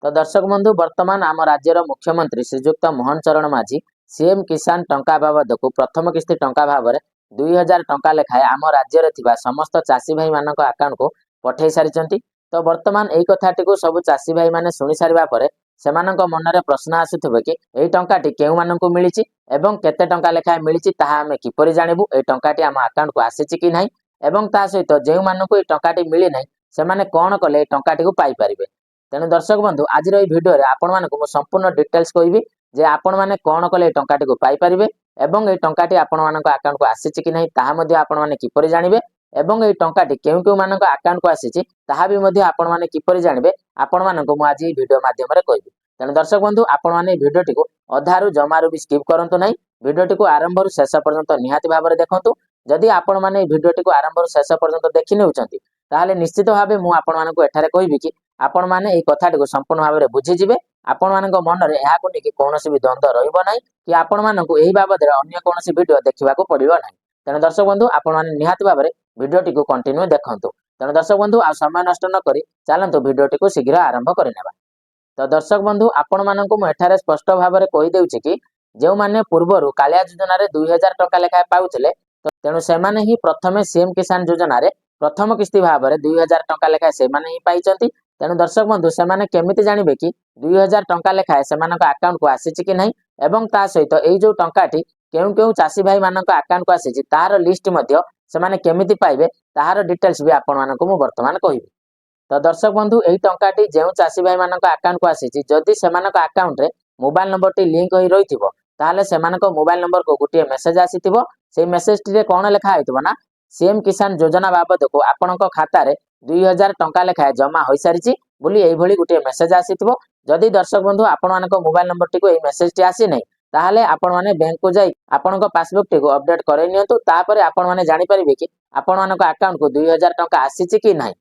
तो दर्शक बंधु वर्तमान आम राज्यर मुख्यमंत्री श्रीजुक्त मोहन चरण माझी सीएम किसान टंका बाबद को प्रथम किस्ती टंका भाव में 2000 टंका लेखाएं आम राज्य समस्त चाषी भाई मान आकाउंट को पठे सारी। तो वर्तमान यही कथाटी को सब चाषी भाई मैंने शुणी सारा पर से मन में प्रश्न आसुवे कि यही टंकाटी केउ मानक मिली एवं केते टंका लेखाएं मिली आम किपर जानू ये टंकाटी आम आकाउंट को आसी कि ना एवं ता सहित जो मानक ये टंकाटी मिली ना से कौन कले टंकाटी को पाइपर। तेणु दर्शक बंधु आज भिडियो आपण मानक संपूर्ण डिटेल्स कहबी जे आपण माने कौन कले टंकाटी को पाइपर एवं ये टंकाटी आपण मानक आकाउंट को आसी कि नहीं ताहा आपण माने किपर जानबे एवं ये टंकाटी केउ केउ मानक आकाउंट को आसी ताहा भी मध्ये आपण माने किपर जानबे आपण मानक मु आज भिडियो माध्यम रे कहबी। तेणु दर्शक बंधु आपण माने भिडियोटी को अधारू जमारू भी स्किप करंतु नहीं, भिडियोटी को आरंभ रु शेष पर्यंत निहाती भाव में देखंतु। जदि आपण माने भिडियोटी को आरंभ रु शेष पर्यंत देखि नेउचंती ताहाले निश्चित भावे मु आपण मानक एठारे कहबी कि आपण माने एई कथाटी को संपूर्ण भाव में बुझी जिवे। आपण मानक मन रे एहा को नेकी कोनोसी भी द्वंद्व रहिबो नाही कि आपण मानक एही बाबद रे अन्य कोनोसी भिडियो देखिबा को पड़िबो नाही। तेणु दर्शक बंधु आपण माने निहाती भाव में भिडियोटी को कंटिन्यू देखंतु। तेणु दर्शक बंधु आ समय नष्ट न करी चलंतु भिडियोटी को शीघ्र आरंभ करिनेबा। तो दर्शक बंधु आपण मानक मु एठारे स्पष्ट भाव में कहि देउछि कि जेउ माने पूर्वरु कालिया योजना रे 2000 टंका लेखाय पाउथिले तेणु सेमाने ही प्रथमे सीएम किसान योजना रे प्रथम किस्ती भाव में 2000 टंका लेखाय सेमाने ही पाइचंती। तेणु दर्शक बंधु सेमाने केमिति जानिबे कि 2000 टंका लेखाय सेमानक आकाउंट को आसी कि नहीं एवं ता सहित एई जो टंकाटी केउ केउ चाषी भाई मानक आकाउंट को आसी तार लिस्ट मध्य सेमाने केमिति पाइबे ताहार डिटेल्स भी आपण मानक मु वर्तमान कहिबी। तो दर्शक बंधु एई टंकाटी जेउ चाषी भाई मानक आकाउंट को आसी जदि सेमानक आकाउंट रे मोबाइल नंबर टी लिंक होई रहिथिबो ताहाले सेमानक मोबाइल नंबर को गुटिए मेसेज आसीथिबो। से मेसेज टी रे कोन लेखा आइथिबो ना सीएम किसान योजना बाबद को आपणक खाता रे 2000 टंका लेखाय जमा होई सारिछि बोली एई भली गुटिए मेसेज आसीथिबो। जदि दर्शक बंधु आपण मानक मोबाइल नंबर टी को एई मेसेज टी आसी नै ताहाले आपण माने बैंक को जाई आपणक पासबुक टी को अपडेट करै नियंतु। तापरे आपण माने जानि परिबे कि आपण मानक अकाउंट को 2000 टंका आसीछि कि नाही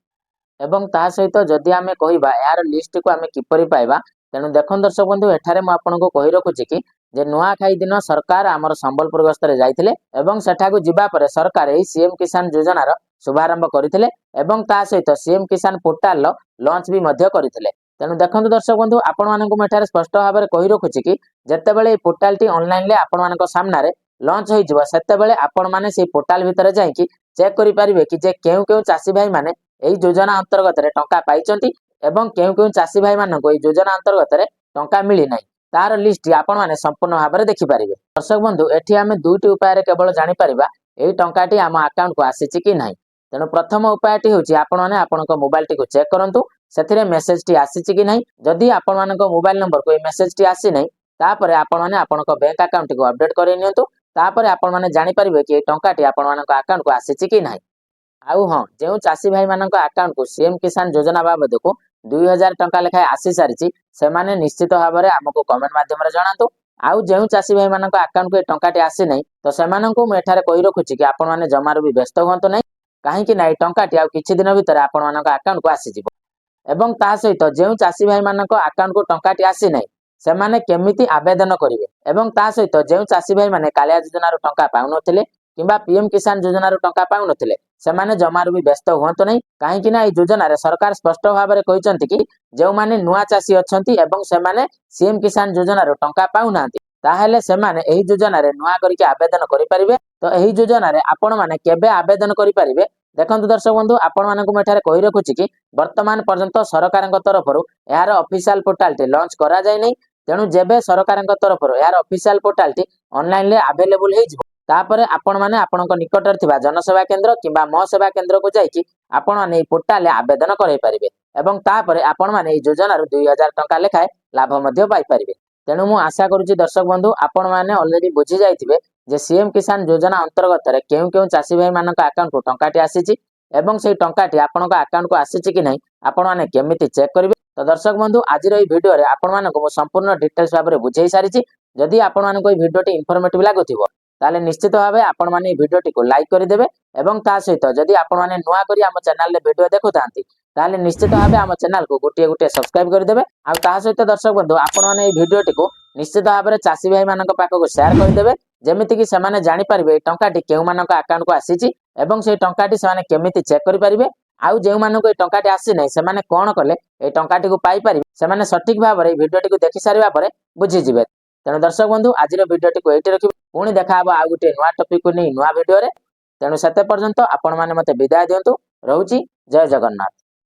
एवं ता सहित जदि आमे कहिबा यार लिस्ट को आमे किपरि पाइबा। तेणु देखन दर्शक बंधु एठारे मु आपनको कहि रखुछि कि जे नुआखाई दिन सरकार आमर संबलपुर गस्त रे जाइथिले एवं सेठाकू जिबा परे सरकार एई सीएम किसान योजना रो शुभारंभ करथिले एवं ता सहित सीएम किसान पोर्टल लो लॉन्च भी मध्य करथिले। तेणु देखंतु दर्शक बंधु आपण माननको मु एठारे स्पष्ट भाव में कहि रखुछि कि जेतेबेले पोर्टल टी ऑनलाइन ले आपण मानक सामना रे लॉन्च होई जिवो सेतेबेले आपण माने से पोर्टल भितर जाई कि चेक करि परिबे कि जे केउ केउ चाषी भाई माने एई योजना अंतर्गत रे टंका पाइचंती एवं केउ केउ चाषी भाई माननको एई योजना अंतर्गत रे टंका मिली नाही तार लिस्ट आपण माने संपूर्ण भाव में देखि परिबे। दर्शक बंधु एठी आमे दुईटी उपाय रे केवल जानि परिबा एई टंकाटी आम अकाउंट को आसीछि कि नाही। तेणु प्रथम उपायटी होछि आपण माने आपणक मोबाइल टी को चेक करंतु सेथिरे मेसेज टी आसीछि कि नाही। जदि आपण मानक मोबाइल नंबर को ए मेसेज टी आसी नाही तापरे आपण माने आपणक बैंक अकाउंट को अपडेट करै नियंतु। तापरे आपण माने जानि परिबे कि ए टंकाटी आपण मानक अकाउंट को आसीछि कि नाही। आउ हाँ जो चाषी भाई मानक अकाउंट को सीएम किसान योजना बाबद को 2000 टंका लेखाय आसी सारी से माने निश्चित भाव में आमको कमेंट माध्यम जनातु। आउ जो चाषी भाई मानक अकाउंट को टंकाटी आसी नहीं तो सेमानंकु मु एठारे कहि रखुछि कि आपण माने जमारू भी व्यस्त हुअंतु नहीं काहेकि ना टंकाटी आउ किछि दिन भितर आपण मानक अकाउंट को आसी जिवो एवं ता सहित जो चाषी भाई मानक अकाउंट को टंकाटी आसी नहीं सेमाने केमिति आवेदन करिवे एवं ता सहित जो चाषी भाई माने कालिया योजना रो टंका पाउनथिले किंबा पीएम किसान योजना रो टंका पाउनथिले सेमाने जमारू भी व्यस्त हुअंतु नहीं काहेकि ना योजना रे सरकार स्पष्ट भाव में कहिसंती कि जो माने नुआ चाषी अछंती एवं सेमाने सीएम किसान योजना रो टंका पाउनांती ताहेले सेमाने एही योजना रे नुआ करके आवेदन करि परिबे। तो एही योजना रे आपण माने केबे आवेदन करि परिबे देखंतु दर्शक बंधु आपण मानकु मेठारे कहि रखुछि कि वर्तमान पर्यंत सरकारक तरफरु यार ऑफिशियल पोर्टल टी लॉन्च करा जाय नै। तेणु जेबे सरकारक तरफरु यार ऑफिशियल पोर्टल टी ऑनलाइन ले अवेलेबल हे जिवो तापरे आपण माने आपणक निकटर थिबा जनसेवा केंद्र किंबा म सेवा केंद्र को जाई कि आपण माने पोर्टल आवेदन करै परिबे एवं तापरे आपण माने योजना रो 2000 टंका लेखाय लाभ मध्य पाई परिबे। तेणु मु आशा करूची दर्शक बंधु आपण माने ऑलरेडी बुझी जाइथिबे जे सीएम किसान योजना अंतर्गत रे केउ केउ चाषी भाई मानक अकाउंट को टंकाटी आसीची एवं से टंकाटी आपणक अकाउंट को आसीची कि नहीं आपण माने केमिति चेक करिवे। तो दर्शक बंधु आज रो वीडियो रे आपण मानक मु संपूर्ण डिटेल्स भाबरे बुझेई सारिची। जदि आपण मानक ए वीडियो टी इन्फॉर्मेटिव लागुथिबो ताले निश्चित भाव आपण माने वीडियो टी को लाइक कर देबे एवं ता सहित जदि आपण माने नुआ करी आम चैनल रे वीडियो देखुतांती ताले निश्चित भाव आम चैनल को गुटिए गुटिए सब्सक्राइब कर देबे। आ ता सहित दर्शक बंधु आपण माने ए वीडियो टी को निश्चित भाव में चाषी भाई मानक पाख को शेयर कर देबे जेमिति कि सेमाने जानि परिबे टंकाटी केउ मानक अकाउंट को आसीची एवं से टंकाटी सेमाने केमिति चेक करि परिबे आउ जो मानक ये टंकाटी आसी नहीं से कौन कले ये टंकाटी को पाइपर से सठिक भाव में भिडियो टी देखी सारा पर बुझीजे। तेणु दर्शक बंधु आज भिडियो को ये रखिए पुणी देखा आ गोटे नुआ टपिक को नहीं नुआ भिडियो। तेणु से पर्यंत आपण मैंने मत विदाय दिंतु। रोची जय जगन्नाथ।